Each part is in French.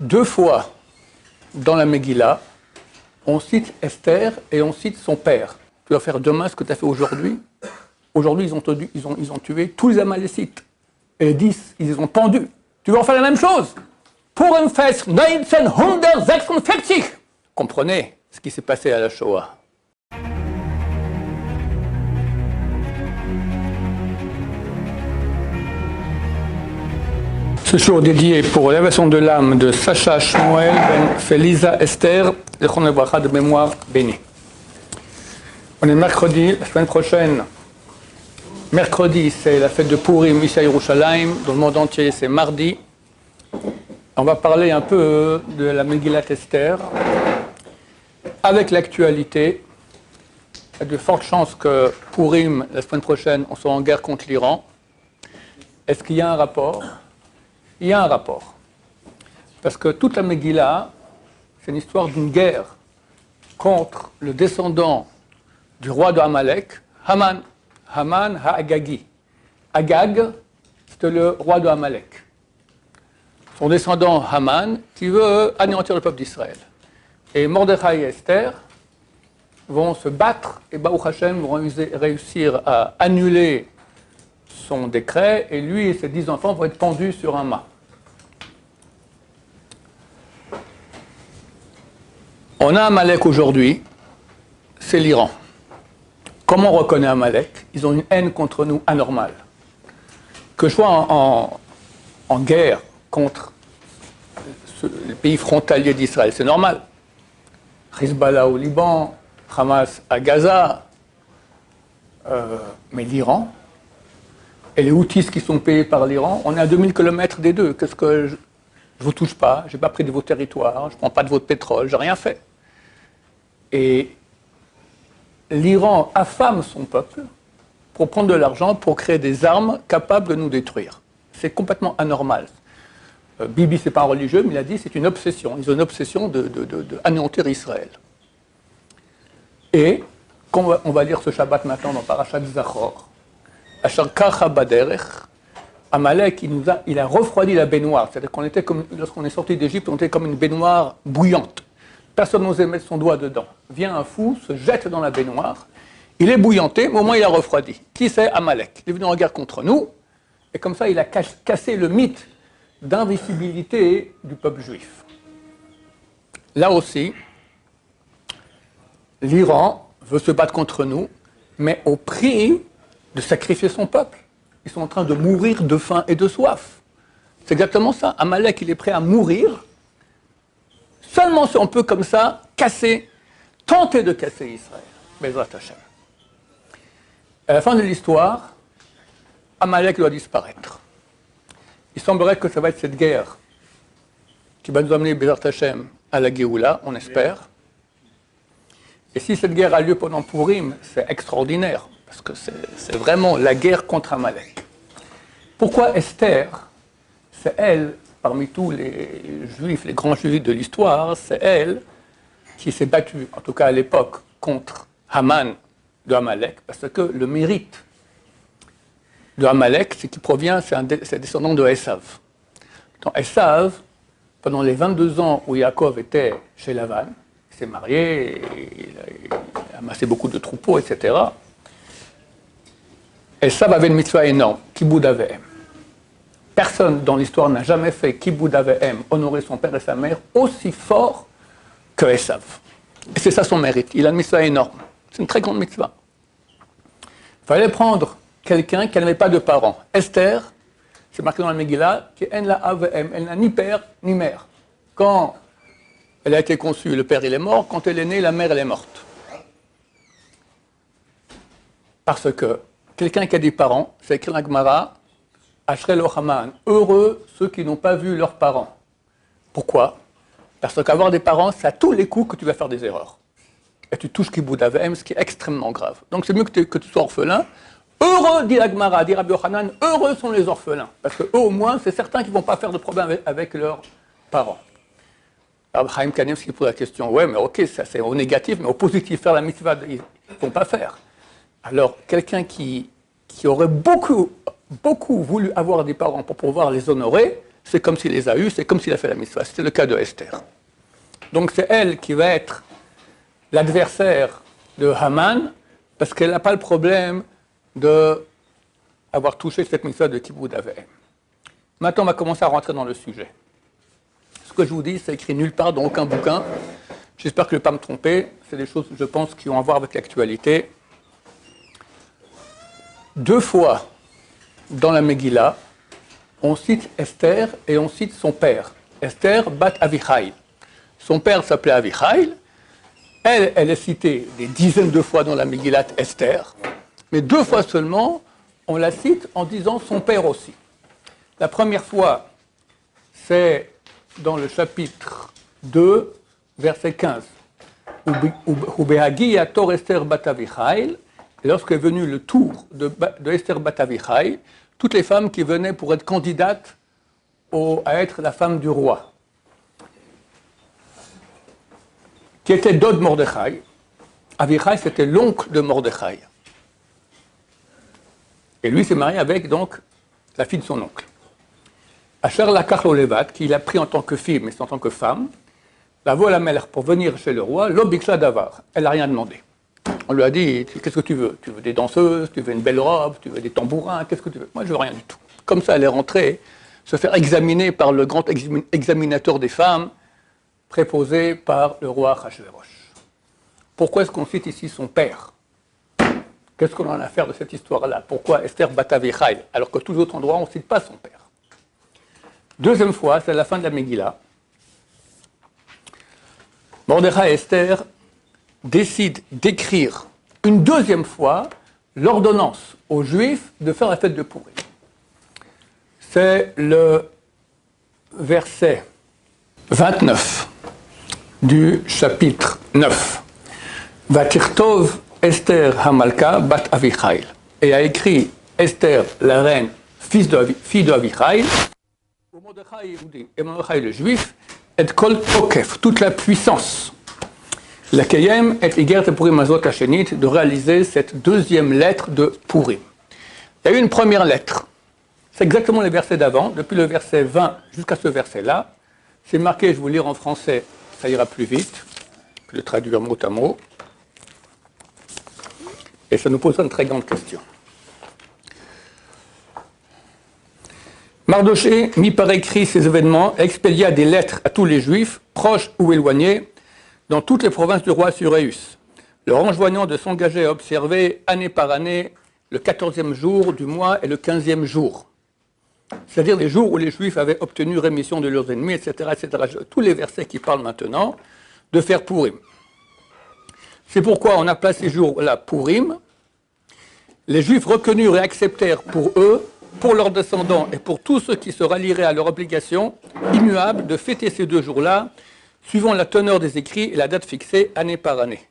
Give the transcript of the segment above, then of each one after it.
2 fois dans la Megillah, on cite Esther et on cite son père. Tu vas faire demain ce que tu as fait aujourd'hui. Aujourd'hui, ils ont tué tous les Amalécites. Et les 10, ils les ont pendus. Tu vas en faire la même chose. Purim Fest 1946. Comprenez ce qui s'est passé à la Shoah. Ce jour dédié pour l'élévation de l'âme de Sacha Shmuel Ben Feliza Esther, Zechron Lebracha de mémoire bénie. On est mercredi, la semaine prochaine. Mercredi, c'est la fête de Purim ici à Yerushalayim. Dans le monde entier, c'est mardi. On va parler un peu de la Megillat Esther. Avec l'actualité, il y a de fortes chances que Purim, la semaine prochaine, on soit en guerre contre l'Iran. Est-ce qu'il y a un rapport ? Il y a un rapport. Parce que toute la Megillah, c'est une histoire d'une guerre contre le descendant du roi de Amalek, Haman. Haman ha-Agagi. Agag, c'était le roi de Amalek. Son descendant Haman, qui veut anéantir le peuple d'Israël. Et Mordechai et Esther vont se battre, et Baruch Hashem vont réussir à annuler son décret, et lui et ses 10 enfants vont être pendus sur un mât. On a Amalek aujourd'hui, c'est l'Iran. Comment on reconnaît Amalek ? Ils ont une haine contre nous anormale. Que je sois en guerre contre les pays frontaliers d'Israël, c'est normal. Hezbollah au Liban, Hamas à Gaza, mais l'Iran, et les Houthis qui sont payés par l'Iran, on est à 2000 km des deux. Qu'est-ce que je ne vous touche pas, je n'ai pas pris de vos territoires, je ne prends pas de votre pétrole, je n'ai rien fait. Et l'Iran affame son peuple pour prendre de l'argent, pour créer des armes capables de nous détruire. C'est complètement anormal. Bibi, ce n'est pas un religieux, mais il a dit que c'est une obsession. Ils ont une obsession d'anéantir Israël. Et, quand on va lire ce Shabbat maintenant dans Parashat Zachor, Ashar Kacha Baderech, Amalek, il a refroidi la baignoire. C'est-à-dire qu'on était comme, lorsqu'on est sorti d'Égypte, on était comme une baignoire bouillante. Personne n'osait mettre son doigt dedans. Vient un fou, se jette dans la baignoire. Il est bouillanté, mais au moins il a refroidi. Qui c'est ? Amalek. Il est venu en guerre contre nous. Et comme ça, il a cassé le mythe d'invisibilité du peuple juif. Là aussi, l'Iran veut se battre contre nous, mais au prix de sacrifier son peuple. Ils sont en train de mourir de faim et de soif. C'est exactement ça. Amalek, il est prêt à mourir. Seulement si on peut comme ça tenter de casser Israël. Bezrat Hashem. À la fin de l'histoire, Amalek doit disparaître. Il semblerait que ça va être cette guerre qui va nous amener Bezrat Hashem à la Géoula, on espère. Et si cette guerre a lieu pendant Purim, c'est extraordinaire, parce que c'est vraiment la guerre contre Amalek. Pourquoi Esther, c'est elle, parmi tous les juifs, les grands juifs de l'histoire, c'est elle qui s'est battue, en tout cas à l'époque, contre Haman de Amalek, parce que le mérite de Amalek, c'est qu'il provient, c'est un descendant de Esav. Dans Esav, pendant les 22 ans où Yaakov était chez Lavan, il s'est marié, il a amassé beaucoup de troupeaux, etc. Esav avait une mitzvah énorme, Kibud Avehem. Personne dans l'histoire n'a jamais fait Kibud Avehem, honorer son père et sa mère, aussi fort que Esav. Et c'est ça son mérite. Il a une mitzvah énorme. C'est une très grande mitzvah. Il fallait prendre quelqu'un qui n'avait pas de parents. Esther, c'est marqué dans la Megillah, qu'en la Avehem, elle n'a ni père ni mère. Quand elle a été conçue, le père il est mort. Quand elle est née, la mère elle est morte. Parce que quelqu'un qui a des parents, c'est écrit dans la Gemara, Ashrei lo Haman, heureux ceux qui n'ont pas vu leurs parents. Pourquoi ? Parce qu'avoir des parents, c'est à tous les coups que tu vas faire des erreurs. Et tu touches Kibud Avehem, ce qui est extrêmement grave. Donc c'est mieux que tu sois orphelin. Heureux, dit la Gemara, dit Rabbi Yochanan, heureux sont les orphelins. Parce qu'eux, au moins, c'est certain qu'ils ne vont pas faire de problème avec leurs parents. Alors Chaim Kanevski pose la question, ouais, mais ok, ça c'est au négatif, mais au positif, faire la mitzvah, ils ne vont pas faire. Alors, quelqu'un qui aurait beaucoup voulu avoir des parents pour pouvoir les honorer, c'est comme s'il les a eus, c'est comme s'il a fait la mitzvah. C'était le cas de Esther. Donc c'est elle qui va être l'adversaire de Haman, parce qu'elle n'a pas le problème d'avoir touché cette mitzvah de Kibbout Av-Va'em. Maintenant, on va commencer à rentrer dans le sujet. Ce que je vous dis, c'est écrit nulle part dans aucun bouquin. J'espère que je ne vais pas me tromper. C'est des choses, je pense, qui ont à voir avec l'actualité. 2 fois dans la Megillah, on cite Esther et on cite son père. Esther bat Avichaï. Son père s'appelait Avichaï. Elle est citée des dizaines de fois dans la Megillat Esther. Mais 2 fois seulement, on la cite en disant son père aussi. La première fois, c'est dans le chapitre 2, verset 15. Ubehagi Yator Esther bat Avichaï. Et lorsqu'est venu le tour de Esther bat Avichaï, toutes les femmes qui venaient pour être candidates à être la femme du roi, qui était Dod Mordechai. Avichaï, c'était l'oncle de Mordechai. Et lui s'est marié avec, donc, la fille de son oncle. Asher Lakach Lo Levat, qui l'a pris en tant que fille, mais en tant que femme, la voie à la mère pour venir chez le roi, Lo Biksha Davar. Elle n'a rien demandé. On lui a dit, qu'est-ce que tu veux? Tu veux des danseuses, tu veux une belle robe, tu veux des tambourins, qu'est-ce que tu veux? Moi, je veux rien du tout. Comme ça, elle est rentrée, se faire examiner par le grand examinateur des femmes, préposé par le roi Achashverosh. Pourquoi est-ce qu'on cite ici son père? Qu'est-ce qu'on en a à faire de cette histoire-là? Pourquoi Esther bat Avichaï, alors que tous les autres endroits, on ne cite pas son père? Deuxième fois, c'est à la fin de la Megillah. Mordechai et Esther décident d'écrire une deuxième fois l'ordonnance aux Juifs de faire la fête de Pourim. C'est le verset 29 du chapitre 9. Vatirtov Esther Hamalka bat Avichaï. Et a écrit Esther, la reine, fille de Avichaï, et Mordechai le juif, et kol tokef, toute la puissance. La Kayem est Igeret Purim Azot Hashenit, de réaliser cette deuxième lettre de Purim. Il y a eu une première lettre. C'est exactement les versets d'avant, depuis le verset 20 jusqu'à ce verset-là. C'est marqué, je vais vous lire en français, ça ira plus vite que de traduire mot à mot. Et ça nous posera une très grande question. Mardoché mit par écrit ces événements et expédia des lettres à tous les Juifs, proches ou éloignés, dans toutes les provinces du roi Assuérus, leur enjoignant de s'engager à observer année par année le 14e jour du mois et le 15e jour. C'est-à-dire les jours où les Juifs avaient obtenu rémission de leurs ennemis, etc., etc. Tous les versets qui parlent maintenant de faire Pourim. C'est pourquoi on appelle ces jours-là Pourim. Les Juifs reconnurent et acceptèrent pour eux, pour leurs descendants et pour tous ceux qui se rallieraient à leur obligation immuable de fêter ces 2 jours-là, suivant la teneur des écrits et la date fixée année par année.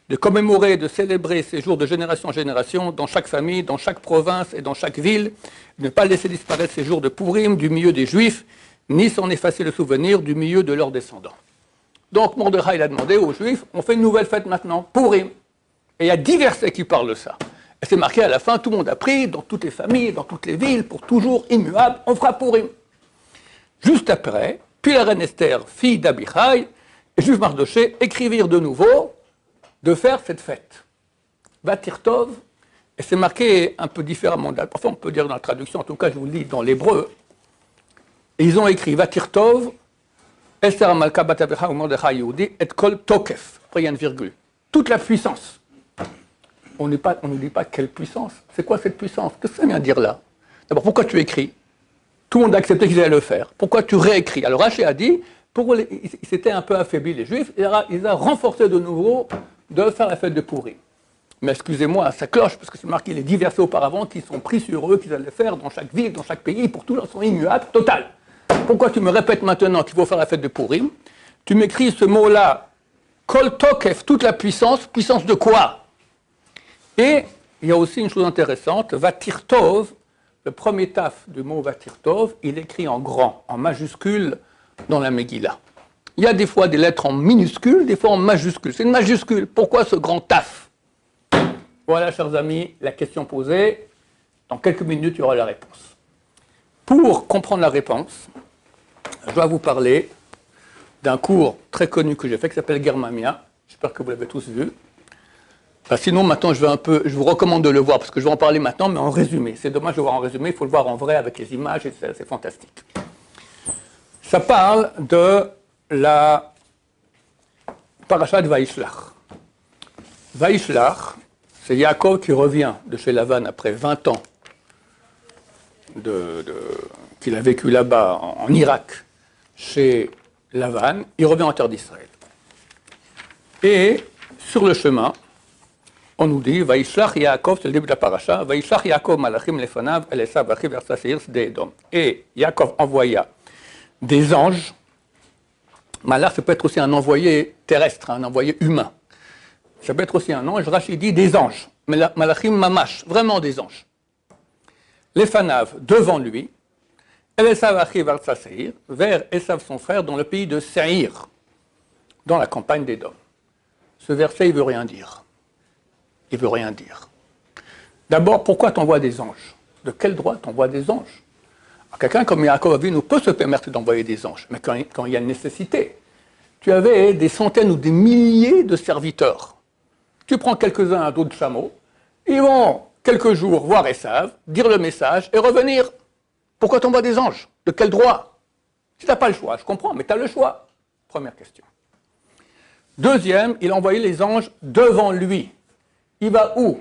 De commémorer et de célébrer ces jours de génération en génération dans chaque famille, dans chaque province et dans chaque ville, de ne pas laisser disparaître ces jours de Pourim du milieu des Juifs, ni s'en effacer le souvenir du milieu de leurs descendants. Donc Mordechai a demandé aux Juifs, on fait une nouvelle fête maintenant, Pourim. Et il y a 10 versets qui parlent de ça. Et c'est marqué à la fin, tout le monde a pris, dans toutes les familles, dans toutes les villes, pour toujours immuable, on fera Pourim. Juste après, puis la reine Esther, fille d'Abichaï, et Juif Mardoché écrivirent de nouveau de faire cette fête. Vatirtov, et c'est marqué un peu différemment, enfin on peut dire dans la traduction, en tout cas je vous le lis dans l'hébreu, et ils ont écrit Vatirtov, Esther Amalka bat Avichaï ou Mordechai Yehudi, et kol tokef, après il y a une virgule, toute la puissance. On ne dit pas quelle puissance, c'est quoi cette puissance? Qu'est-ce que ça vient dire là? D'abord, pourquoi tu écris? Tout le monde a accepté qu'ils allaient le faire. Pourquoi tu réécris? Alors Rachid a dit, ils s'étaient un peu affaiblis les Juifs, il a renforcé de nouveau de faire la fête de Pourim. Mais excusez-moi, ça cloche, parce que c'est marqué les 10 versets auparavant qui sont pris sur eux, qu'ils allaient faire dans chaque ville, dans chaque pays, pour tout, ils sont immuables, total. Pourquoi tu me répètes maintenant qu'il faut faire la fête de Pourim? Tu m'écris ce mot-là, Kol Tokef, toute la puissance, puissance de quoi? Et il y a aussi une chose intéressante, Vatirtov, le premier taf du mot Vatirtov, il est écrit en grand, en majuscule dans la Megillah. Il y a des fois des lettres en minuscule, des fois en majuscule. C'est une majuscule. Pourquoi ce grand taf? Voilà, chers amis, la question posée. Dans quelques minutes, il y aura la réponse. Pour comprendre la réponse, je dois vous parler d'un cours très connu que j'ai fait qui s'appelle Germania. J'espère que vous l'avez tous vu. Enfin, sinon, maintenant, je vous recommande de le voir parce que je vais en parler maintenant, mais en résumé. C'est dommage de le voir en résumé, il faut le voir en vrai avec les images et c'est fantastique. Ça parle de la paracha de Vaishlach. Vaishlach, c'est Yaakov qui revient de chez Lavan après 20 ans qu'il a vécu là-bas en Irak, chez Lavan. Il revient en terre d'Israël. Et sur le chemin, on nous dit Vaishlach Yaakov, c'est le début de la paracha, Vaishlach Yaakov malachim lefanav el Esav achiv versa seir sde Edom. Et Yaakov envoya des anges. Malach, ça peut être aussi un envoyé terrestre, un envoyé humain. Ça peut être aussi un ange. Rachid dit des anges. Malachim mamash, vraiment des anges. Les Fanav devant lui, El Esav achiv versa seir, vers Esav son frère, dans le pays de Seir, dans la campagne d'Édom. Ce verset, il ne veut rien dire. Il ne veut rien dire. D'abord, pourquoi t'envoies des anges? De quel droit t'envoies des anges? Quelqu'un comme Yaakov Avinu peut se permettre d'envoyer des anges, mais quand il y a une nécessité. Tu avais des centaines ou des milliers de serviteurs. Tu prends quelques-uns à dos de chameau, ils vont quelques jours voir Esav, dire le message et revenir. Pourquoi t'envoies des anges? De quel droit? Si tu n'as pas le choix, je comprends, mais tu as le choix. Première question. Deuxième, il a envoyé les anges devant lui. Il va où,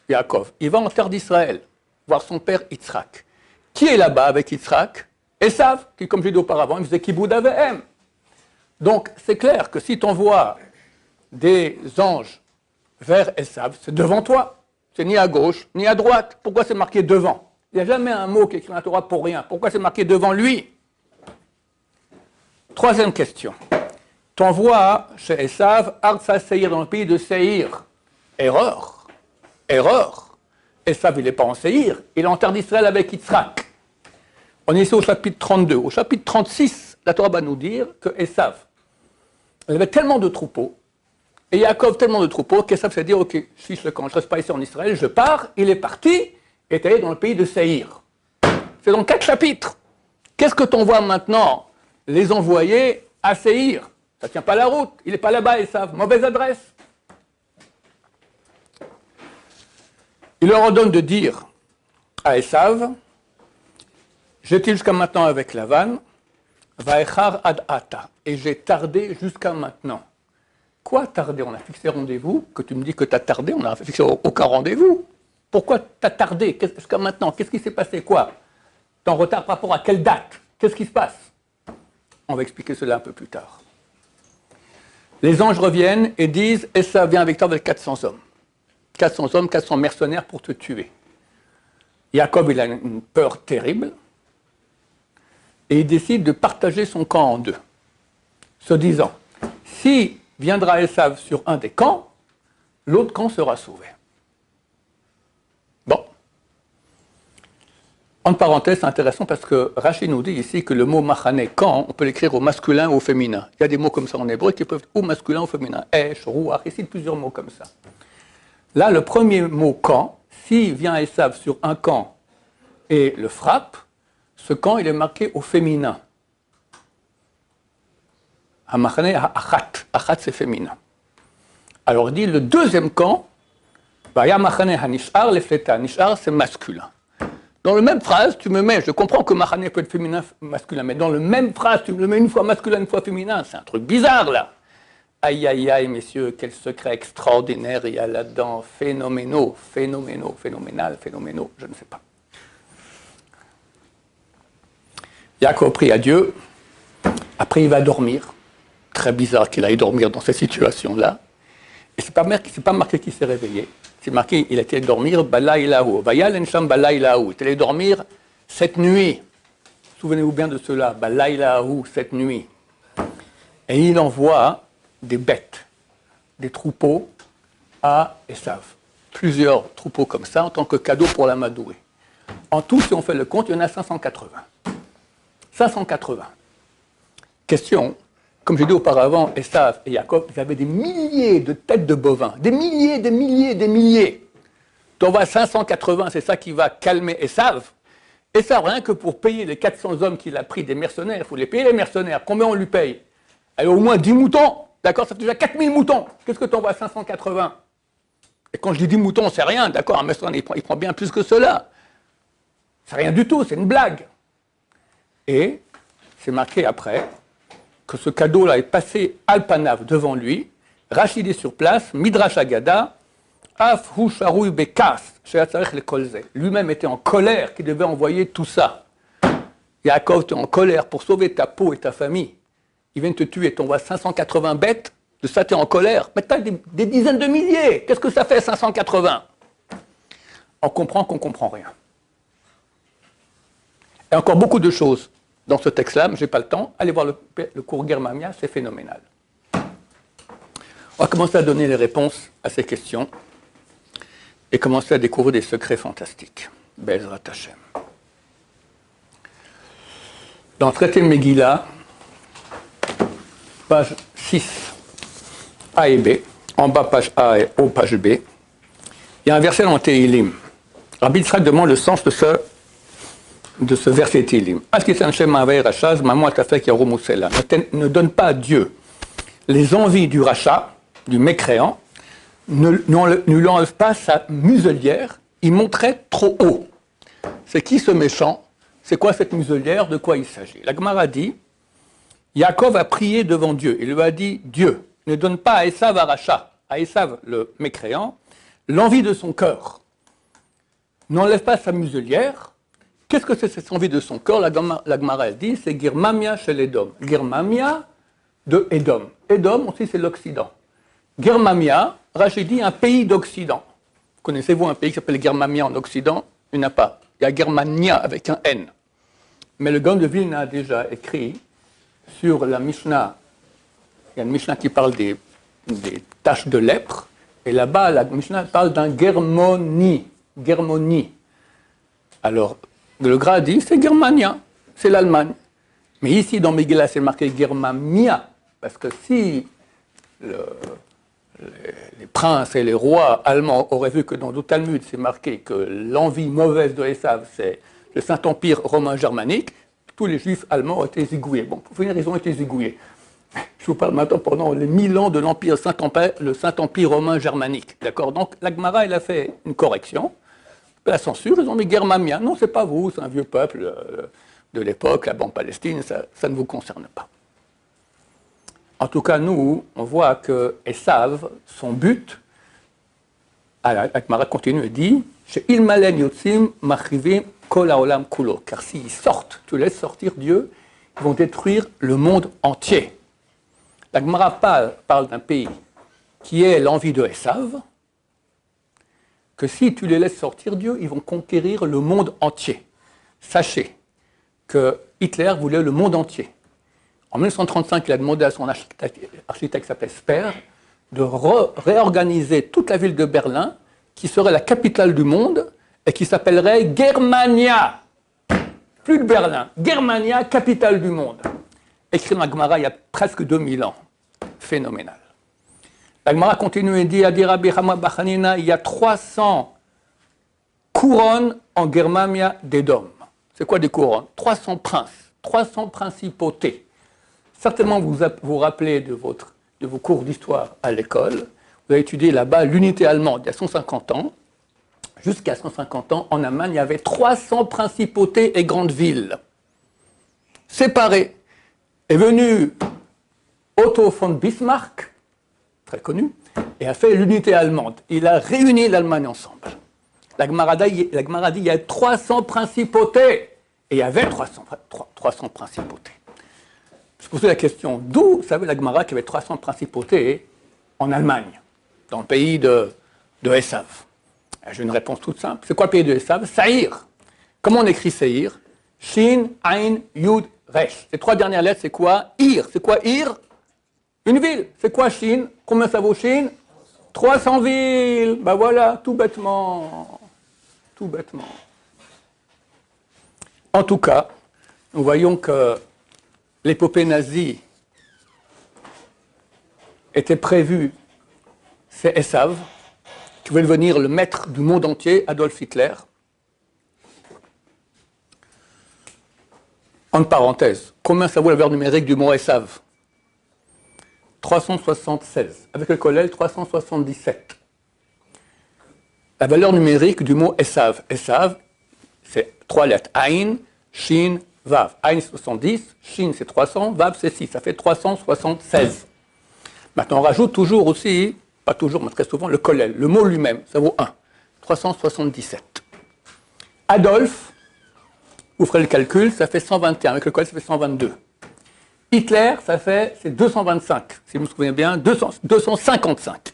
Yaakov? Il va en terre d'Israël, voir son père Yitzhak. Qui est là-bas avec Yitzhak? Esav, qui, comme j'ai dit auparavant, il faisait Kiboud Avehem. Donc, c'est clair que si tu envoies des anges vers Esav, c'est devant toi. C'est ni à gauche, ni à droite. Pourquoi c'est marqué devant? Il n'y a jamais un mot qui est écrit dans la Torah pour rien. Pourquoi c'est marqué devant lui? Troisième question. Tu envoies chez Esav, Artsa Seir, dans le pays de Seir. Erreur. Erreur. Esav, il n'est pas en Seir, il est en terre d'Israël avec Yitzhak. On est ici au chapitre 32. Au chapitre 36, la Torah va nous dire que Esav, il avait tellement de troupeaux, et Yaakov tellement de troupeaux, qu'Esav s'est dit, ok, je suis le camp, je ne reste pas ici en Israël, je pars, il est parti, et est allé dans le pays de Seir. C'est dans 4 chapitres. Qu'est-ce que tu envoies maintenant? Les envoyer à Seir. Ça ne tient pas la route, il n'est pas là-bas, Esav. Mauvaise adresse. Il leur ordonne de dire à Esav, j'étais jusqu'à maintenant avec Lavan, Vaechar ad ata, et j'ai tardé jusqu'à maintenant. Quoi tarder? On a fixé rendez-vous, que tu me dis que tu as tardé, on n'a fixé aucun rendez-vous. Pourquoi tu as tardé jusqu'à maintenant? Qu'est-ce qui s'est passé? Quoi? Tu es en retard par rapport à quelle date? Qu'est-ce qui se passe? On va expliquer cela un peu plus tard. Les anges reviennent et disent, Esav vient avec toi avec 400 hommes. 400 hommes, 400 mercenaires pour te tuer. Yaakov, il a une peur terrible et il décide de partager son camp en deux, se disant, si viendra Esav sur un des camps, l'autre camp sera sauvé. Bon. En parenthèse, c'est intéressant parce que Rachid nous dit ici que le mot machane, camp, on peut l'écrire au masculin ou au féminin. Il y a des mots comme ça en hébreu qui peuvent être ou masculin ou féminin. Esh, ruach, ici plusieurs mots comme ça. Là, le premier mot camp, s'il vient Esav sur un camp et le frappe, ce camp, il est marqué au féminin. Hamachane ha'achat. Achat, c'est féminin. Alors, il dit le deuxième camp, Vayamachane ha'nishar lefleta. Nishar, c'est masculin. Dans la même phrase, tu me mets, je comprends que machane peut être féminin, masculin, mais dans la même phrase, tu me le mets une fois masculin, une fois féminin. C'est un truc bizarre, là. Aïe, aïe, aïe, messieurs, quel secret extraordinaire il y a là-dedans. Phénoménal, je ne sais pas. Yaakov prie à Dieu. Après, il va dormir. Très bizarre qu'il aille dormir dans cette situation-là. Et c'est pas marqué qu'il s'est réveillé. C'est marqué qu'il a été dormir balaylahu. Vayal ensham balaylahu. Il est allé dormir cette nuit. Souvenez-vous bien de cela. Balaylahu, cette nuit. Et il envoie des bêtes, des troupeaux à Esav. Plusieurs troupeaux comme ça en tant que cadeau pour l'amadoué. En tout, si on fait le compte, il y en a 580. 580. Question, comme j'ai dit auparavant, Esav et Yaakov, ils avaient des milliers de têtes de bovins. Des milliers. Tu envoies 580, c'est ça qui va calmer Esav. Et ça, rien que pour payer les 400 hommes qu'il a pris des mercenaires, il faut les payer les mercenaires. Combien on lui paye? Alors, au moins 10 moutons, d'accord, ça fait déjà 4000 moutons. Qu'est-ce que tu envoies 580? Et quand je dis 10 moutons, c'est rien, d'accord, un mercenaire, il prend bien plus que cela. C'est rien du tout, c'est une blague. Et c'est marqué après que ce cadeau-là est passé Alpanav devant lui, Rachid est sur place, Midrash Agada, Af hu sharouy bekas, sheyatzarech lekolze. Lui-même était en colère qu'il devait envoyer tout ça. Yaakov, tu es en colère pour sauver ta peau et ta famille. Ils viennent te tuer, t'envoies 580 bêtes, de ça tu es en colère. Mais tu as des dizaines de milliers. Qu'est-ce que ça fait 580? On comprend qu'on ne comprend rien. Et encore beaucoup de choses dans ce texte-là, mais je n'ai pas le temps. Allez voir le cours Germania, c'est phénoménal. On va commencer à donner les réponses à ces questions et commencer à découvrir des secrets fantastiques. Bezrat Hashem. Dans le traité de Megillah, page 6, A et B, en bas page A et haut page B, il y a un verset dans Tehillim. Rabbi Yitzhak demande le sens de ce verset Tehillim. Ne donne pas à Dieu les envies du rachat, du mécréant, ne lui enlève pas sa muselière, il monterait trop haut. C'est qui ce méchant? C'est quoi cette muselière? De quoi il s'agit? La Gemara dit, Yaakov a prié devant Dieu. Il lui a dit, Dieu, ne donne pas à Esav Aracha, à Esav le mécréant, l'envie de son cœur. N'enlève pas sa muselière. Qu'est-ce que c'est cette envie de son cœur? La Gemara elle dit, c'est Girmamia chez l'Édom. Girmamia de Édom. Édom aussi c'est l'Occident. Germamia, Rachid dit un pays d'Occident. Connaissez-vous un pays qui s'appelle Germamia en Occident? Il n'y en a pas. Il y a Germania avec un N. Mais le Gaon de Vilna a déjà écrit sur la Mishnah. Il y a une Mishnah qui parle des taches de lèpre. Et là-bas, la Mishnah parle d'un Germonie. Germonie. Alors, le Gra dit c'est Germania, c'est l'Allemagne. Mais ici, dans Megillah, c'est marqué Germamia. Parce que si les princes et les rois allemands auraient vu que dans le Talmud, c'est marqué que l'envie mauvaise de Esav, c'est le Saint-Empire romain germanique, tous les juifs allemands ont été zigouillés. Bon, pour finir, ils ont été zigouillés. Je vous parle maintenant pendant les 1000 ans de l'Empire Saint-Empire, le Saint-Empire romain germanique. D'accord? Donc, la Gemara, elle a fait une correction. La censure, ils ont mis Germamia. Non, c'est pas vous, c'est un vieux peuple de l'époque, la bande Palestine, ça ne vous concerne pas. En tout cas, nous, on voit que Esav, son but, la Gemara continue et dit, chez Ilmalen Yotzim Machivim Kol Haolam Kulo. Car s'ils sortent, tu laisses sortir Dieu, ils vont détruire le monde entier. La Gemara parle d'un pays qui est l'envie de Esav, que si tu les laisses sortir Dieu, ils vont conquérir le monde entier. Sachez que Hitler voulait le monde entier. En 1935, il a demandé à son architecte qui s'appelait Speer de réorganiser toute la ville de Berlin, qui serait la capitale du monde, et qui s'appellerait Germania. Plus de Berlin, Germania, capitale du monde. Écrit dans la Gemara il y a presque 2000 ans. Phénoménal. La Gemara continue et dit, il y a 300 couronnes en Germania d'Édom. C'est quoi des couronnes? 300 princes, 300 principautés. Certainement, vous vous rappelez de vos cours d'histoire à l'école. Vous avez étudié là-bas l'unité allemande il y a 150 ans. Jusqu'à 150 ans, en Allemagne, il y avait 300 principautés et grandes villes. Séparées. Est venu Otto von Bismarck, très connu, et a fait l'unité allemande. Il a réuni l'Allemagne ensemble. La Gemara dit il y a 300 principautés. Et il y avait 300 principautés. Je posais la question, d'où savait la Gemara qu'il y avait 300 principautés en Allemagne, dans le pays de Esav? J'ai une réponse toute simple. C'est quoi le pays de Esav? Saïr. Comment on écrit Saïr? Shin, Ain, Yud, Resh. Les trois dernières lettres, c'est quoi? Ir. C'est quoi Ir? Une ville. C'est quoi Shin? Combien ça vaut Shin? 300 villes. Ben voilà, tout bêtement. Tout bêtement. En tout cas, nous voyons que l'épopée nazie était prévue, c'est Esav, qui voulait devenir le maître du monde entier, Adolf Hitler. entre parenthèses, combien ça vaut la valeur numérique du mot Esav? 376. Avec le collèle, 377. La valeur numérique du mot Esav. Esav, c'est 3 lettres. Aïn, Shin, Vav. Aïn, c'est 70, Shin, c'est 300, Vav, c'est 6. Ça fait 376. Maintenant, on rajoute toujours aussi, pas toujours, mais très souvent, le collèle. Le mot lui-même, ça vaut 1. 377. Adolphe, vous ferez le calcul, ça fait 121. Avec le collèle, ça fait 122. Hitler, c'est 225. Si vous me souvenez bien, 255.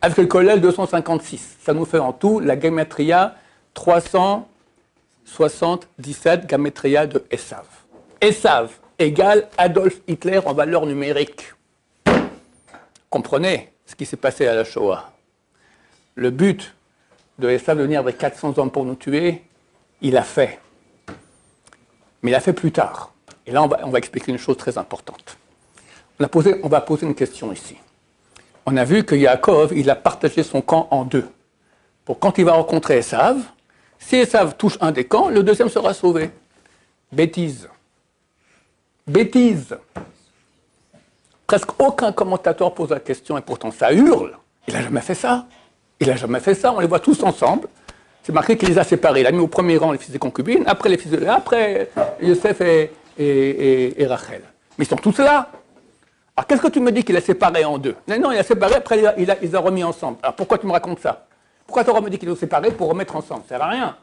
Avec le collèle, 256. Ça nous fait en tout la gematria 377, gematria de Esav. Esav égale Adolf Hitler en valeur numérique. Comprenez ce qui s'est passé à la Shoah. Le but de Esav de venir avec 400 hommes pour nous tuer, il a fait. Mais il a fait plus tard. Et là, on va expliquer une chose très importante. On va poser une question ici. On a vu que Yaakov, il a partagé son camp en deux. Pour quand il va rencontrer Esav, si Esav touche un des camps, le deuxième sera sauvé. Bêtise. Bêtise. Presque aucun commentateur pose la question et pourtant ça hurle. Il n'a jamais fait ça. Il n'a jamais fait ça. On les voit tous ensemble. C'est marqué qu'il les a séparés. Il a mis au premier rang les fils des concubines, après les fils de Léa, après Yosef et Rachel. Mais ils sont tous là. Alors qu'est-ce que tu me dis qu'il a séparé en deux? Non, il a séparé, après il les a remis ensemble. Alors pourquoi tu me racontes ça? Pourquoi tu aurais me dit qu'il les a séparés pour remettre ensemble? Ça ne sert à rien.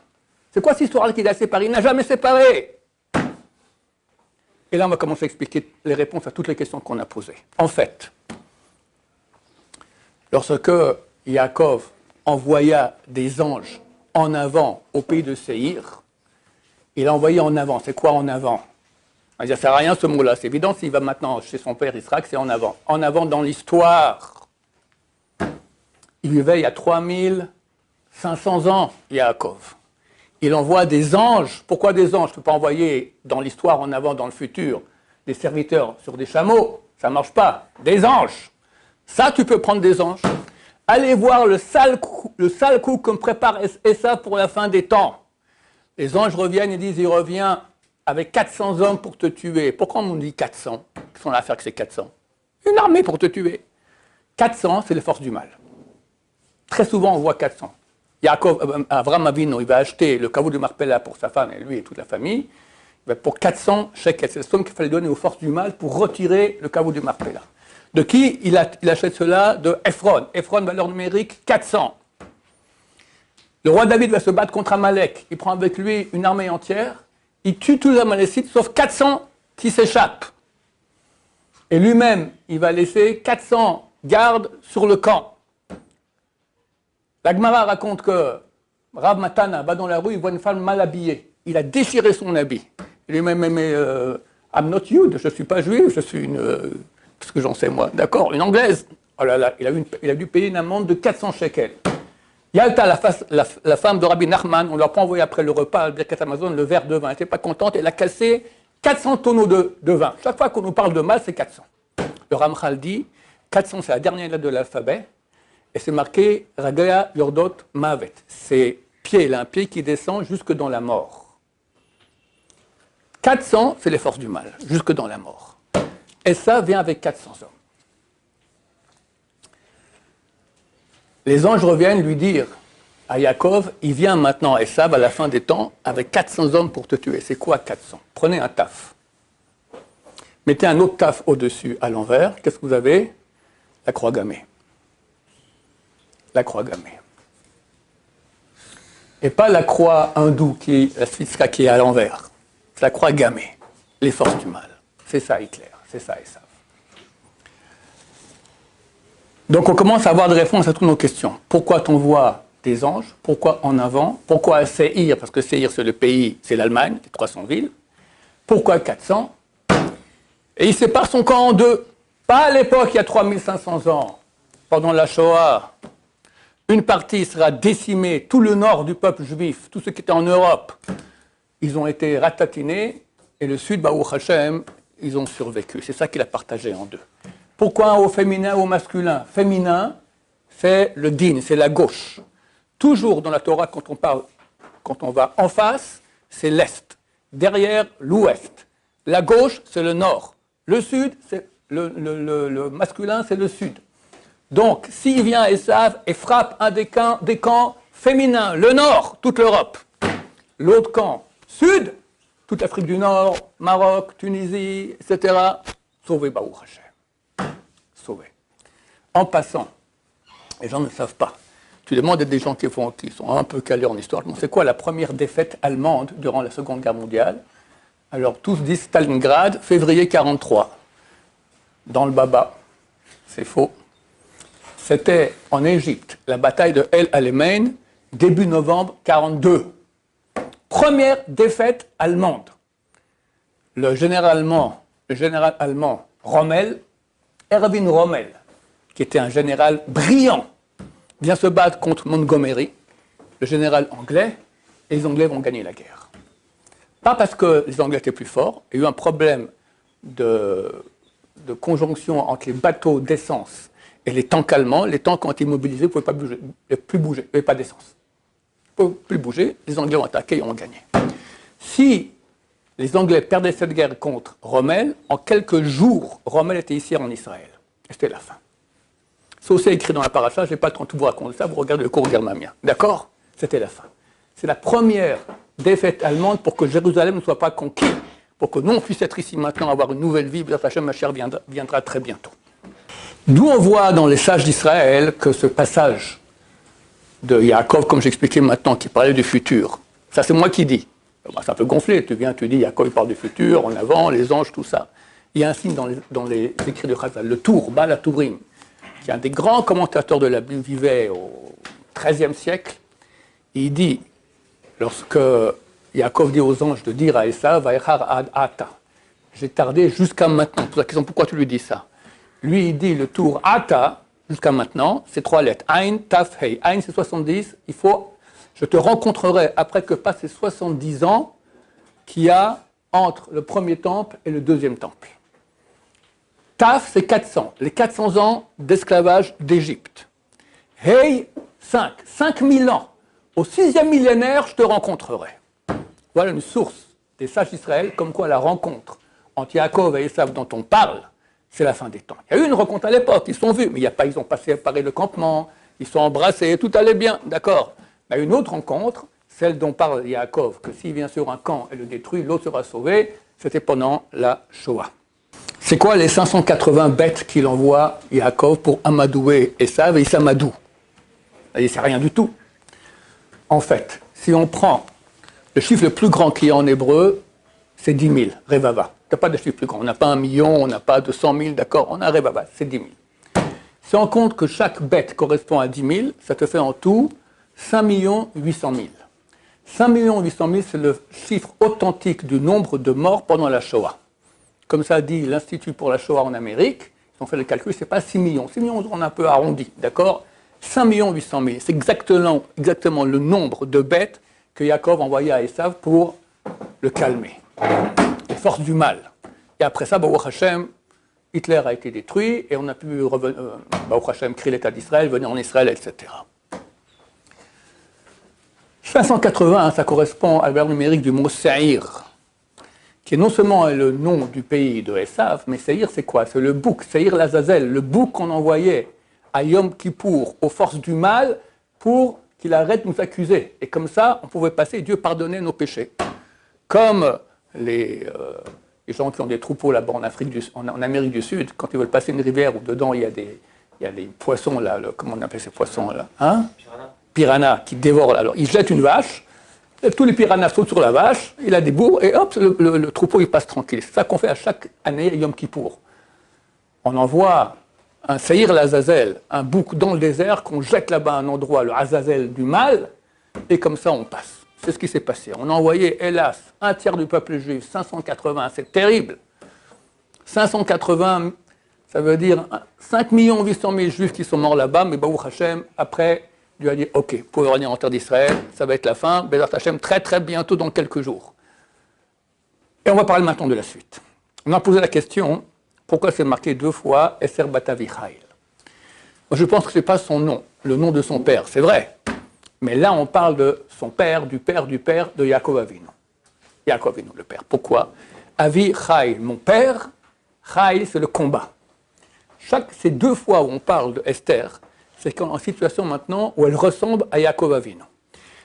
C'est quoi cette histoire qu'il a séparé? Il n'a jamais séparé. Et là, on va commencer à expliquer les réponses à toutes les questions qu'on a posées. En fait, lorsque Yaakov envoya des anges en avant au pays de Séhir, il a envoyé en avant. C'est quoi en avant? Ça ne sert à rien ce mot-là. C'est évident, s'il va maintenant chez son père Israël, c'est en avant. En avant dans l'histoire. Il vivait il y a 3500 ans, Yaakov. Il envoie des anges. Pourquoi des anges? Je ne peux pas envoyer dans l'histoire en avant, dans le futur, des serviteurs sur des chameaux. Ça ne marche pas. Des anges. Ça, tu peux prendre des anges. Allez voir le sale coup que me prépare Esav pour la fin des temps. Les anges reviennent et disent, il revient avec 400 hommes pour te tuer. Pourquoi on nous dit 400? Qu'est-ce qu'on a à faire que c'est 400? Une armée pour te tuer. 400, c'est les forces du mal. Très souvent, on voit 400. Yaakov, Avraham Avinu, il va acheter le caveau de Marpella pour sa femme et lui et toute la famille. Pour 400 shekels, c'est la somme qu'il fallait donner aux forces du mal pour retirer le caveau de Marpella. De qui il achète cela? De Ephron. Ephron, valeur numérique, 400. Le roi David va se battre contre Amalek. Il prend avec lui une armée entière. Il tue tous les Amalécites, sauf 400 qui s'échappent. Et lui-même, il va laisser 400 gardes sur le camp. La Gemara raconte que Rav Matana va dans la rue, il voit une femme mal habillée. Il a déchiré son habit. Il lui-même, I'm not Yud, je ne suis pas juif, je suis une... Parce que j'en sais moi, d'accord, une anglaise. Oh là là, il a dû payer une amende de 400 shekels. Yalta, la femme de Rabbi Nachman, on leur a envoyé après le repas à Birkat Amazon le verre de vin. Elle n'était pas contente, elle a cassé 400 tonneaux de vin. Chaque fois qu'on nous parle de mal, c'est 400. Le Ramchal dit, 400 c'est la dernière lettre de l'alphabet, et c'est marqué Ragaya Yordot Mavet. C'est pied, il a un pied qui descend jusque dans la mort. 400, c'est les forces du mal, jusque dans la mort. Et ça vient avec 400 hommes. Les anges reviennent lui dire à Yaakov, il vient maintenant, Esav, à la fin des temps, avec 400 hommes pour te tuer. C'est quoi 400? Prenez un taf. Mettez un autre taf au-dessus, à l'envers. Qu'est-ce que vous avez? La croix gammée. La croix gammée. Et pas la croix hindoue, la svastika qui est à l'envers. C'est la croix gammée. Les forces du mal. C'est ça Hitler. C'est ça Esav. Donc on commence à avoir des réponses à toutes nos questions. Pourquoi t'envoies des anges? Pourquoi en avant? Pourquoi à Séhir? Parce que Séhir c'est le pays, c'est l'Allemagne, c'est 300 villes. Pourquoi 400? Et il sépare son camp en deux. Pas à l'époque, il y a 3500 ans, pendant la Shoah. Une partie sera décimée, tout le nord du peuple juif, tous ceux qui étaient en Europe, ils ont été ratatinés, et le sud, Baruch Hashem, ils ont survécu. C'est ça qu'il a partagé en deux. Pourquoi au féminin ou au masculin? Féminin, c'est le din, c'est la gauche. Toujours dans la Torah, quand on va en face, c'est l'est. Derrière, l'ouest. La gauche, c'est le nord. Le sud, c'est le masculin, c'est le sud. Donc, s'il vient à Esav et frappe un des camps féminins, le nord, toute l'Europe. L'autre camp, sud, toute l'Afrique du Nord, Maroc, Tunisie, etc. Sauvé, Baruch Hashem. Sauvé. En passant, les gens ne savent pas. Tu demandes à des gens qui sont un peu calés en histoire. C'est quoi la première défaite allemande durant la Seconde Guerre mondiale? Alors, tous disent Stalingrad, février 1943. Dans le Baba, c'est faux. C'était en Égypte, la bataille de El Alamein, début novembre 1942. Première défaite allemande. Le général allemand Rommel, Erwin Rommel, qui était un général brillant, vient se battre contre Montgomery, le général anglais, et les Anglais vont gagner la guerre. Pas parce que les Anglais étaient plus forts, il y a eu un problème de conjonction entre les bateaux d'essence et les tanks allemands. Les tanks ont été immobilisés, ils ne pouvaient plus bouger, il n'y avait pas d'essence. Ils ne pouvaient plus bouger, les Anglais ont attaqué et ont gagné. Si les Anglais perdaient cette guerre contre Rommel, en quelques jours, Rommel était ici en Israël. Et c'était la fin. C'est aussi écrit dans la paracha, je n'ai pas le temps de vous raconter ça, vous regardez le cours Germamien. D'accord? C'était la fin. C'est la première défaite allemande pour que Jérusalem ne soit pas conquis, pour que nous on puisse être ici maintenant, avoir une nouvelle vie, Hashem Mashiach viendra très bientôt. D'où on voit dans les sages d'Israël que ce passage de Yaakov, comme j'expliquais maintenant, qui parlait du futur, ça c'est moi qui dis. C'est un peu gonflé, tu dis Yaakov parle du futur, en avant, les anges, tout ça. Il y a un signe dans les écrits de Chazal, le Tour, Baal HaTurim, qui est un des grands commentateurs de la Bible, vivait au XIIIe siècle. Il dit, lorsque Yaakov dit aux anges de dire à Esav, Vaechar ad ata, j'ai tardé jusqu'à maintenant. Pour la question, pourquoi tu lui dis ça? Lui, il dit le tour ata, jusqu'à maintenant, c'est 3 lettres. Ain, taf, hei. Ain, c'est 70. Je te rencontrerai après que passent ces 70 ans qu'il y a entre le premier temple et le deuxième temple. Taf, c'est 400. Les 400 ans d'esclavage d'Égypte. Hei, 5. 5000 ans. Au 6e millénaire, je te rencontrerai. Voilà une source des sages d'Israël, comme quoi la rencontre entre Yaakov et Esav dont on parle, c'est la fin des temps. Il y a eu une rencontre à l'époque, ils sont vus, mais ils ont préparé le campement, ils sont embrassés, tout allait bien, d'accord. Il y a une autre rencontre, celle dont parle Yaakov, que s'il vient sur un camp et le détruit, l'autre sera sauvé, c'était pendant la Shoah. C'est quoi les 580 bêtes qu'il envoie Yaakov pour amadouer Esav et il s'amadoue? C'est rien du tout. En fait, si on prend le chiffre le plus grand qu'il y a en hébreu, c'est 10 000, Revava. Il n'y a pas de chiffre plus grand. On n'a pas 1 million, on n'a pas 200 000, d'accord? On a Revava, c'est 10 000. Si on compte que chaque bête correspond à 10 000, ça te fait en tout 5 800 000. 5 800 000, c'est le chiffre authentique du nombre de morts pendant la Shoah. Comme ça dit l'Institut pour la Shoah en Amérique, ils ont fait le calcul, ce n'est pas 6 millions. 6 millions, on a un peu arrondi, d'accord? 5 800 000, c'est exactement le nombre de bêtes que Yaakov envoyait à Esav pour le calmer. Les forces du mal. Et après ça, Baruch Hashem, Hitler a été détruit et on a pu, Baruch Hashem, créer l'État d'Israël, venir en Israël, etc. 580, ça correspond à la valeur numérique du mot Seir, qui est non seulement le nom du pays de Esav, mais Seir, c'est quoi? C'est le bouc, Seir l'Azazel, le bouc qu'on envoyait à Yom Kippour, aux forces du mal, pour qu'il arrête de nous accuser. Et comme ça, on pouvait passer et Dieu pardonnait nos péchés. Comme les gens qui ont des troupeaux là-bas en Amérique du Sud, quand ils veulent passer une rivière où dedans il y a des poissons, là, comment on appelle ces poissons-là, hein? Piranhas, qui dévorent. Alors, ils jettent une vache, tous les piranhas sautent sur la vache, il a des bourres, et hop, le troupeau il passe tranquille. C'est ça qu'on fait à chaque année à Yom Kippour. On envoie un Seir l'Azazel, un bouc dans le désert, qu'on jette là-bas à un endroit, le Azazel du mal, et comme ça on passe. C'est ce qui s'est passé. On a envoyé, hélas, un tiers du peuple juif, 580, c'est terrible. 580, ça veut dire 5 800 000 juifs qui sont morts là-bas, mais Baruch Hashem, après, Dieu a dit, ok, vous pouvez revenir en terre d'Israël, ça va être la fin, Bezat Hashem, très très bientôt, dans quelques jours. Et on va parler maintenant de la suite. On a posé la question, pourquoi c'est marqué 2 fois Eser Batavichail? Moi, je pense que ce n'est pas son nom, le nom de son père, c'est vrai. Mais là, on parle de son père, du père de Yaakov Avinu. Yaakov Avinu, le père. Pourquoi? Avi Chai, mon père, Chai, c'est le combat. Ces 2 fois où on parle de Esther, c'est en situation maintenant où elle ressemble à Yaakov Avinu.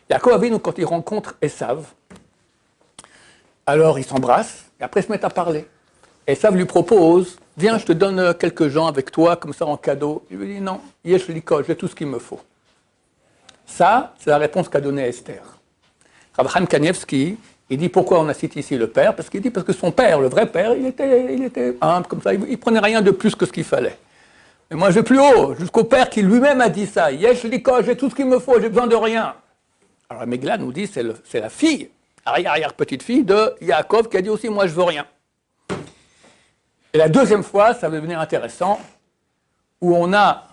Yaakov Avinu, quand il rencontre Esav, alors ils s'embrassent, et après ils se mettent à parler. Esav lui propose, viens, je te donne quelques gens avec toi, comme ça en cadeau. Il lui dit, non, yesh liko, j'ai tout ce qu'il me faut. Ça, c'est la réponse qu'a donnée Esther. Rav Chaim Kanievski, il dit pourquoi on a cité ici le père, parce qu'il dit parce que son père, le vrai père, il était humble comme ça, il prenait rien de plus que ce qu'il fallait. Mais moi je vais plus haut, jusqu'au père qui lui-même a dit ça, yesh liko, j'ai tout ce qu'il me faut, j'ai besoin de rien. Alors la Megillah nous dit c'est la fille, arrière-petite-fille de Yaakov qui a dit aussi moi je veux rien. Et la deuxième fois, ça va devenir intéressant, où on a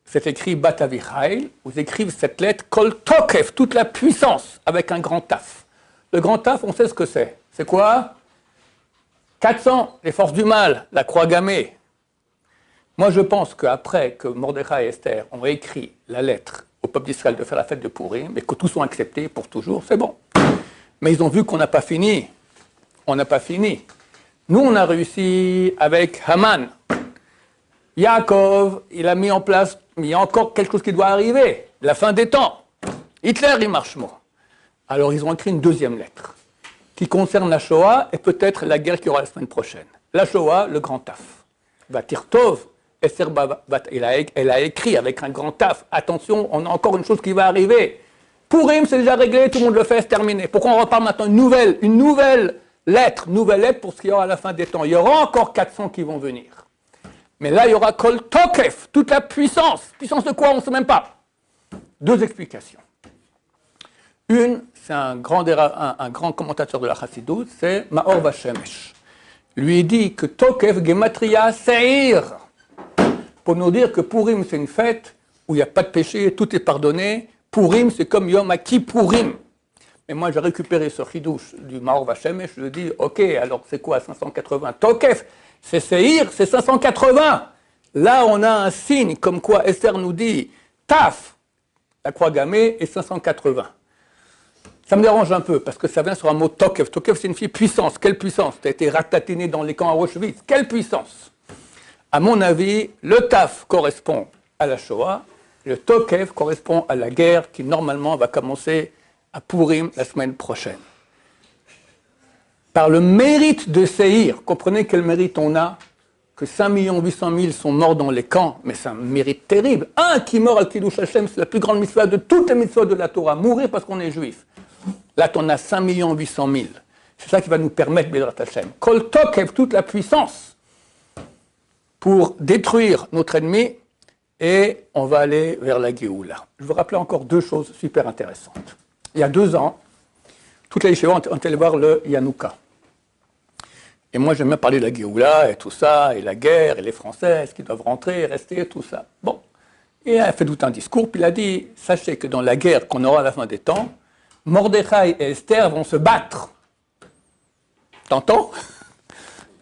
c'est écrit Bat Avichail, où ils écrivent cette lettre Kol Tokef, toute la puissance, avec un grand taf. Le grand taf, on sait ce que c'est. C'est quoi 400, les forces du mal, la croix gammée. Moi, je pense qu'après que Mordechai et Esther ont écrit la lettre au peuple d'Israël de faire la fête de Pourim, et que tous sont acceptés pour toujours, c'est bon. Mais ils ont vu qu'on n'a pas fini. On n'a pas fini. Nous, on a réussi avec Haman. Yaakov, il a mis en place, mais il y a encore quelque chose qui doit arriver, la fin des temps. Hitler, il marche mot. Alors, ils ont écrit une deuxième lettre qui concerne la Shoah et peut-être la guerre qui aura la semaine prochaine. La Shoah, le grand taf. Vatirtov, Esther elle a écrit avec un grand taf. Attention, on a encore une chose qui va arriver. Pourim, c'est déjà réglé, tout le monde le fait, c'est terminé. Pourquoi on reparle maintenant une nouvelle lettre pour ce qu'il y aura à la fin des temps. Il y aura encore 400 qui vont venir. Mais là, il y aura Kol Tokef, toute la puissance. Puissance de quoi? On ne sait même pas. 2 explications. Une, c'est un grand commentateur de la Chassidut, c'est Maor Vashemesh. Lui dit que Tokef Gematria Seir. Pour nous dire que Purim, c'est une fête où il n'y a pas de péché, tout est pardonné. Purim, c'est comme Yom Kippourim. Et moi, j'ai récupéré ce chidouche du Maor Vashemesh, je lui dis, ok, alors c'est quoi 580 Tokef? C'est Seir, c'est 580. Là, on a un signe comme quoi Esther nous dit Taf, la croix gammée, et 580. Ça me dérange un peu parce que ça vient sur un mot Tokef. Tokef signifie puissance. Quelle puissance? Tu as été ratatiné dans les camps à Auschwitz. Quelle puissance? À mon avis, le Taf correspond à la Shoah, le Tokef correspond à la guerre qui normalement va commencer à Pourim la semaine prochaine. Par le mérite de Seir, comprenez quel mérite on a, que 5 800 000 sont morts dans les camps, mais c'est un mérite terrible. Un qui meurt al Kiddush Hashem, c'est la plus grande mitzvah de toutes les mitzvahs de la Torah, mourir parce qu'on est juif. Là, on a 5 800 000. C'est ça qui va nous permettre, Bédrat Hashem. Kol Tokef, toute la puissance, pour détruire notre ennemi, et on va aller vers la Géoula. Je vous rappelle encore 2 choses super intéressantes. Il y a 2 ans, toutes les yeshivot ont allé voir le Yanouka. Et moi, j'aime bien parler de la Géoula et tout ça, et la guerre, et les Français, est-ce qu'ils doivent rentrer, rester, tout ça. Bon. Et il a fait tout un discours, puis il a dit, sachez que dans la guerre qu'on aura à la fin des temps, Mordechai et Esther vont se battre. T'entends?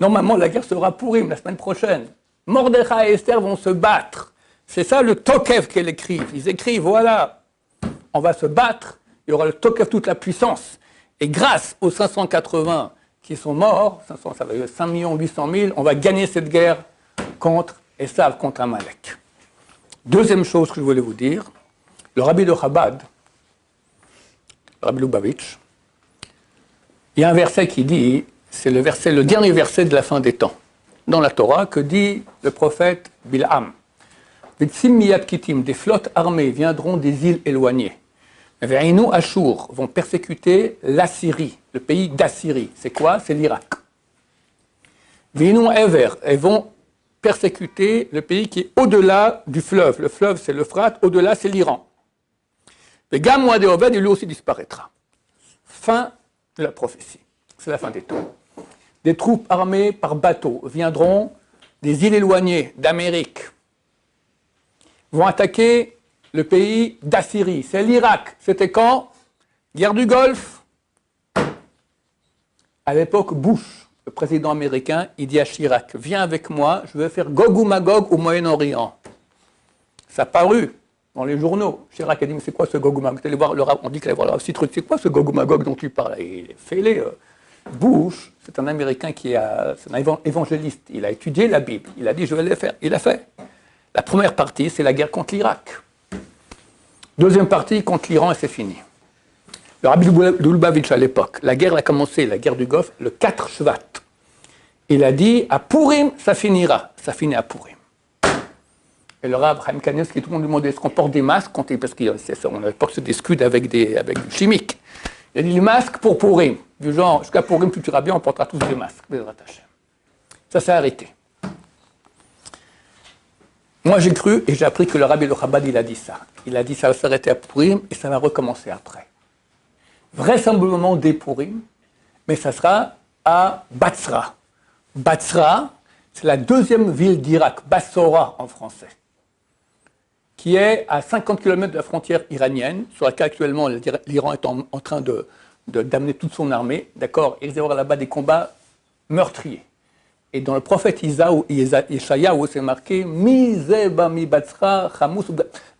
Normalement, la guerre sera Pourim la semaine prochaine. Mordechai et Esther vont se battre. C'est ça le Tokef qu'ils écrivent. Ils écrivent, voilà, on va se battre, il y aura le Tokef, toute la puissance. Et grâce aux 580 qui sont morts, 500, ça va être 5 800 000, on va gagner cette guerre contre Esav, contre Amalek. Deuxième chose que je voulais vous dire, le rabbi de Chabad, le rabbi Lubavitch, il y a un verset qui dit, c'est le dernier verset de la fin des temps, dans la Torah, que dit le prophète Bilham. Des flottes armées viendront des îles éloignées. Ve'inu Ashur vont persécuter l'Assyrie, le pays d'Assyrie. C'est quoi? C'est l'Irak. Ve'inu Ever, elles vont persécuter le pays qui est au-delà du fleuve. Le fleuve, c'est l'Euphrate, au-delà, c'est l'Iran. Gam Moed Obed, lui aussi disparaîtra. Fin de la prophétie. C'est la fin des temps. Des troupes armées par bateau viendront des îles éloignées d'Amérique, vont attaquer le pays d'Assyrie. C'est l'Irak. C'était quand? Guerre du Golfe. À l'époque, Bush, le président américain, il dit à Chirac, viens avec moi, je vais faire Gog ou Magog au Moyen-Orient. Ça a paru dans les journaux. Chirac a dit, mais c'est quoi ce Gog ou Magog? On dit qu'il allait voir le Rav Citruc, c'est quoi ce Gog ou Magog dont tu parles? Et il fait Bush, c'est un Américain c'est un évangéliste. Il a étudié la Bible. Il a dit, je vais le faire. Il l'a fait. La première partie, c'est la guerre contre l'Irak. Deuxième partie, contre l'Iran, et c'est fini. Le rabbi de Lubavitch, à l'époque, la guerre a commencé, la guerre du Golfe, le 4 Shvat. Il a dit, à Purim, ça finira. Ça finit à Purim. Et le rabbin Chaim Kanievski, tout le monde lui demandait, est-ce qu'on porte des masques? Parce qu'on n'avait pas que se discute avec du chimique. Il a dit, les masques pour Purim. Du genre, jusqu'à Purim, tout ira bien, on portera tous des masques. Ça s'est arrêté. Moi, j'ai cru et j'ai appris que le rabbi de Chabad, il a dit ça. Il a dit, ça va s'arrêter à Purim et ça va recommencer après. Vraisemblablement dès Purim, mais ça sera à Batsra. Batsra, c'est la deuxième ville d'Irak, Bassora en français, qui est à 50 km de la frontière iranienne, sur laquelle actuellement l'Iran est en train d'amener toute son armée. D'accord, il va y avoir là-bas des combats meurtriers. Et dans le prophète Yeshayahu, c'est marqué Mizeba mi Batsra,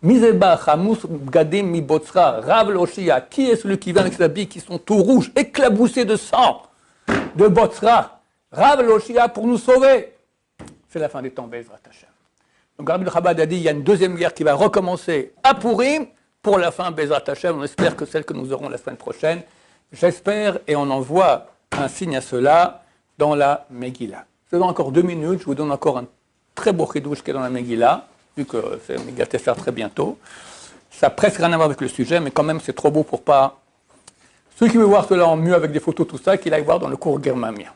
Mizeba Chamus Gadim mi Botsra, Rav Loshia. Qui est celui qui vient avec ses habits qui sont tout rouges, éclaboussés de sang de Botsra? Rav Loshia pour nous sauver. C'est la fin des temps, Bezrat Hashem. Donc, Rabbi Chabad a dit il y a une deuxième guerre qui va recommencer à Purim pour la fin, Bezrat Hashem. On espère que celle que nous aurons la semaine prochaine. J'espère, et on envoie un signe à cela dans la Megillah. C'est dans encore 2 minutes, je vous donne encore un très beau chidouche qui est dans la Megillah, vu que c'est Megillah Tefer très bientôt. Ça n'a presque rien à voir avec le sujet, mais quand même c'est trop beau pour pas... Ceux qui veulent voir cela en mieux avec des photos, tout ça, qu'il aille voir dans le cours Germamia.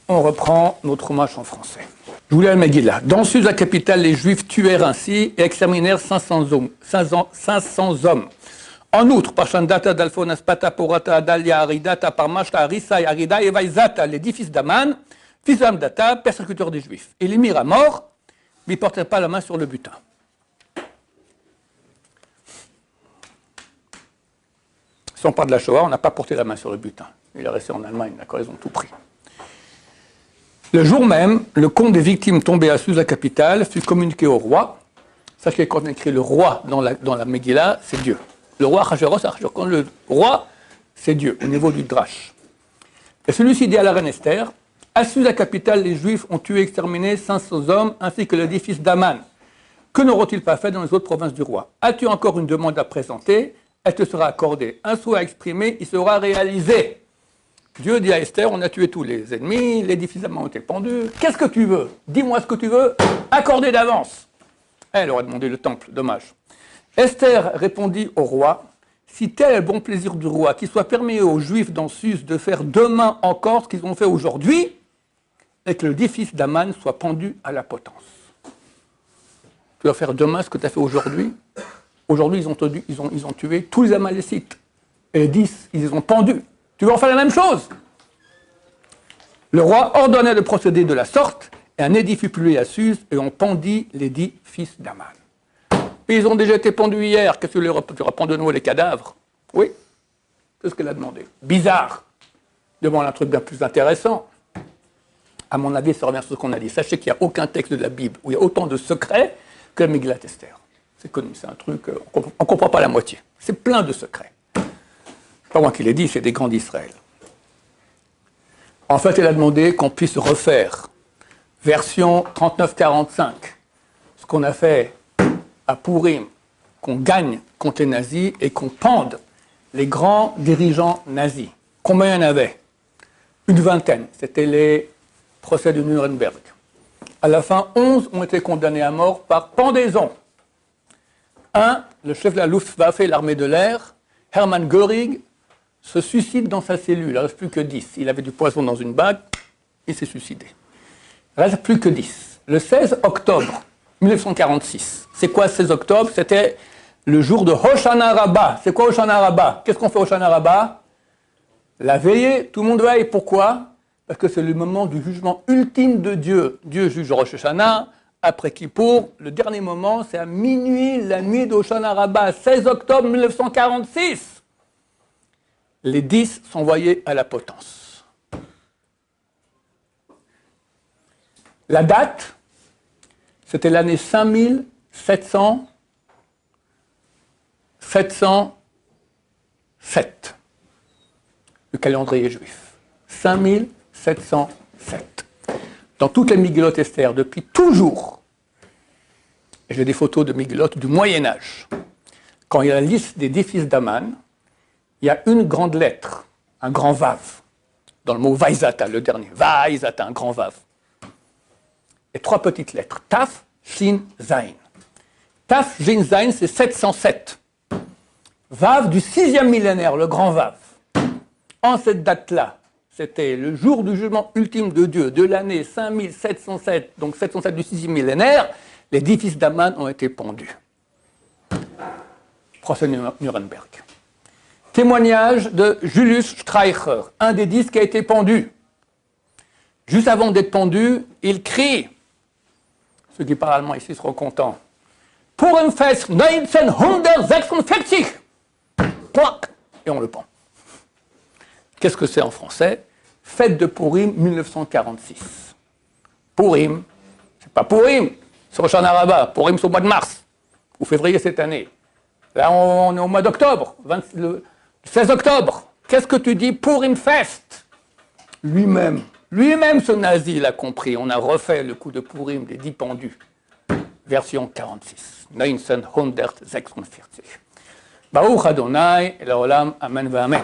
On reprend notre hommage en français. Je vous lis la Megillah. Dans Suse, la capitale, les Juifs tuèrent ainsi et exterminèrent 500 hommes. En outre, Pashandata, Dalfonas, Pata, Porata, Adalia, Aridata, Parmashta, Arissa, Arida et Vaizata, les 10 fils d'Aman, fils d'Amdata, persécuteurs des Juifs. Et les mirent à mort, mais ils ne portèrent pas la main sur le butin. Si on parle de la Shoah, on n'a pas porté la main sur le butin. Il est resté en Allemagne, d'accord, ils ont tout pris. Le jour même, le compte des victimes tombées à Suse, la capitale, fut communiqué au roi. Sachez que quand on écrit le roi dans la Megillah, c'est Dieu. Le roi Achashverosh, quand le roi, c'est Dieu, au niveau du Drash. Et celui-ci dit à la reine Esther, à Suse, la capitale, les Juifs ont tué et exterminé 500 hommes, ainsi que les 10 fils d'Aman. Que n'auront-ils pas fait dans les autres provinces du roi? As-tu encore une demande à présenter? Elle te sera accordée. Un souhait à exprimer, il sera réalisé. Dieu dit à Esther, on a tué tous les ennemis, les 10 fils d'Aman ont été pendus. Qu'est-ce que tu veux? Dis-moi ce que tu veux, accordé d'avance. Elle aurait demandé le temple, dommage. Esther répondit au roi, si tel est le bon plaisir du roi, qu'il soit permis aux Juifs dans Suse de faire demain encore ce qu'ils ont fait aujourd'hui, et que le 10 fils d'Aman soit pendu à la potence. Tu vas faire demain ce que tu as fait aujourd'hui? Aujourd'hui, ils ont tué tous les Amalécites. Et les 10, ils les ont pendus. Tu vas en faire la même chose? Le roi ordonna de procéder de la sorte, et un édit fut publié à Suse, et on pendit les 10 fils d'Aman. Et ils ont déjà été pendus hier, qu'est-ce que tu reprends de nouveau les cadavres? Oui, c'est ce qu'elle a demandé. Bizarre. Demande un truc bien plus intéressant. À mon avis, ça revient sur ce qu'on a dit. Sachez qu'il n'y a aucun texte de la Bible où il y a autant de secrets que la Megillat Esther. C'est connu, c'est un truc, on ne comprend pas la moitié. C'est plein de secrets. Pas moi qui l'ai dit, c'est des grands d'Israël. En fait, elle a demandé qu'on puisse refaire version 39-45, ce qu'on a fait à Purim, qu'on gagne contre les nazis et qu'on pende les grands dirigeants nazis. Combien il y en avait? Une vingtaine. C'était les procès de Nuremberg. À la fin, 11 ont été condamnés à mort par pendaison. Un, le chef de la Luftwaffe, l'armée de l'air, Hermann Göring, se suicide dans sa cellule. Il ne reste plus que 10. Il avait du poison dans une bague, il s'est suicidé. Il ne reste plus que 10. Le 16 octobre 1946. C'est quoi 16 octobre? C'était le jour de Hoshana Rabbah. C'est quoi Hoshana Rabbah? Qu'est-ce qu'on fait Hoshana Rabbah? La veillée, tout le monde veille. Pourquoi? Parce que c'est le moment du jugement ultime de Dieu. Dieu juge Rosh Hashanah, après Kippour. Le dernier moment, c'est à minuit, la nuit d'Hoshana Rabbah, 16 octobre 1946. Les 10 sont envoyés à la potence. La date, c'était l'année 5707. du calendrier juif. 5707. Dans toutes les Migilot Esther, depuis toujours, et j'ai des photos de Migilot du Moyen-Âge, quand il y a la liste des 10 fils d'Aman, il y a une grande lettre, un grand vav, dans le mot Vaizata, le dernier. Vaizata, un grand vav. Et 3 petites lettres. Taf, Shin, Zain. Taf, Shin, Zain, c'est 707. Vav du 6e millénaire, le grand vav. En cette date-là, c'était le jour du jugement ultime de Dieu, de l'année 5707, donc 707 du 6e millénaire, les 10 fils d'Aman ont été pendus. Procès Nuremberg. Témoignage de Julius Streicher, un des 10 qui a été pendu. Juste avant d'être pendu, il crie, ceux qui parlent allemand ici seront contents, Purimfest 1946. Et on le pend. Qu'est-ce que c'est en français? Fête de Purim 1946. Purim, c'est pas Purim, c'est Rosh Hashanah. Purim, c'est au mois de mars ou février cette année. Là, on est au mois d'octobre, le 16 octobre. Qu'est-ce que tu dis? Purim Fest. Lui-même, ce nazi l'a compris. On a refait le coup de Purim des 10 pendus. Version 46. 1946. Baruch Adonai, Elolam, Amen, Amen.